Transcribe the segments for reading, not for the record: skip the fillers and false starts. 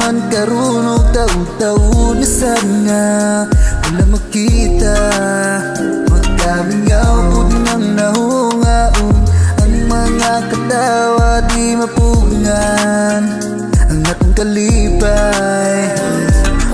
naman karon og taon-taon na sana wala makita. Magkamingaw pud nang nahungaon ang mga katawa di mapungan ang atong kalipay.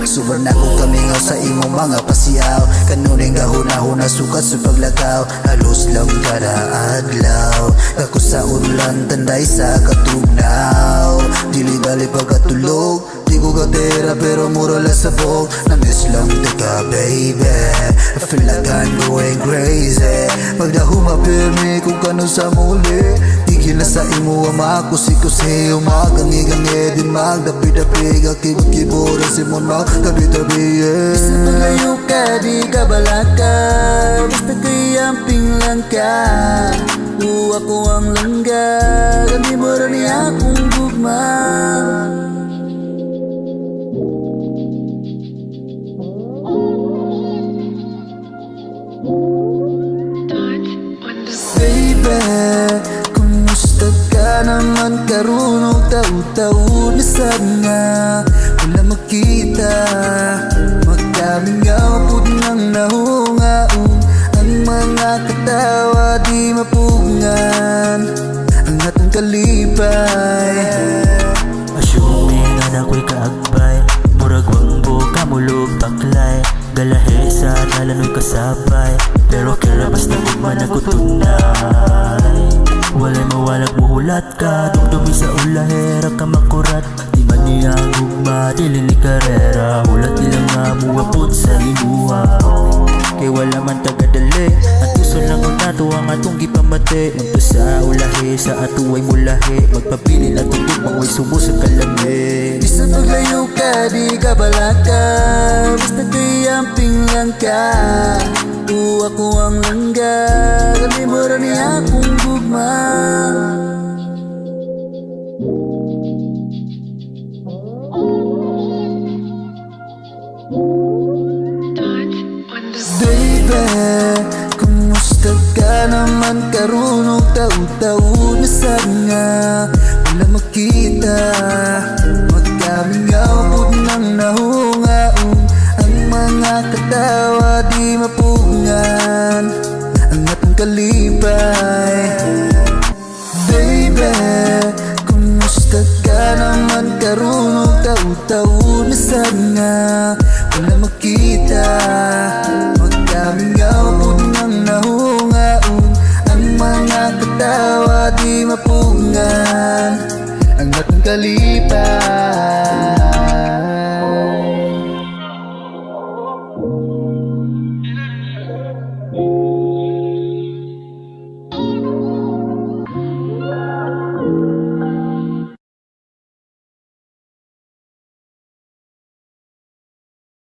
Suban ako kamingaw sa imong mga pasiyaw, kanuning gahuna-huna sukat sa paglakaw. Halos lang kada adlaw ako sa ulan tanday sa katugnaw. Dili-dali pagkatulog, di ko katera pero mura lang sabog. Na-miss lang ka baby, I feel like I'm going crazy. Pagdahuma pirmi kung kano sa muli, tigil na sa imo ang makusi-kusi. Umagangi-gangi din magdapi-dapi, kakibot-kibot ang simon mo tabi-tabi. Bisa paglayo ka, di ka balaka, basta kayamping lang ka. Ako ang langga, gandi mo rin akong gugma. Baby, kumusta ka naman karon og taon-taon na sana wala makita. Magkamingaw pud nang nahungaon ang mga katawa di mapungan ang atong kalipay. Assuming na ako'y kaagbay, murag wangbo kamulog baklay. Galahe sa nalano'y kasabay, pero kira basta gugman ako tunay. Walay mawalag muhulat ka, dumdumi sa ulahera ka makurat. Di man niya gugma, dili ni karera, hulat ilang nga muwapot sa imuha. Kay wala man tagadali, ang tuso lang ang nato ang atong gipamate. Magto sa ulahe, sa atuway mulahe, magpapili na tugtog mangway sumusog kalami. Bisa paglayo ka, di ka balaka, basta kayamping lang ka. Ako ang langga, gandi mo rin akong gugma. Baby, kumusta ka naman karon og taon-taon na sana wala makita. Magkamingaw pud nang nahungaon ang mga katawa di mapungan ang atong kalipay. Baby, kumusta ka naman karon og taon-taon na sana wala makita. Magkamingaw pud nang nahungaon ang mga katawa di mapungan ang atong kalipay.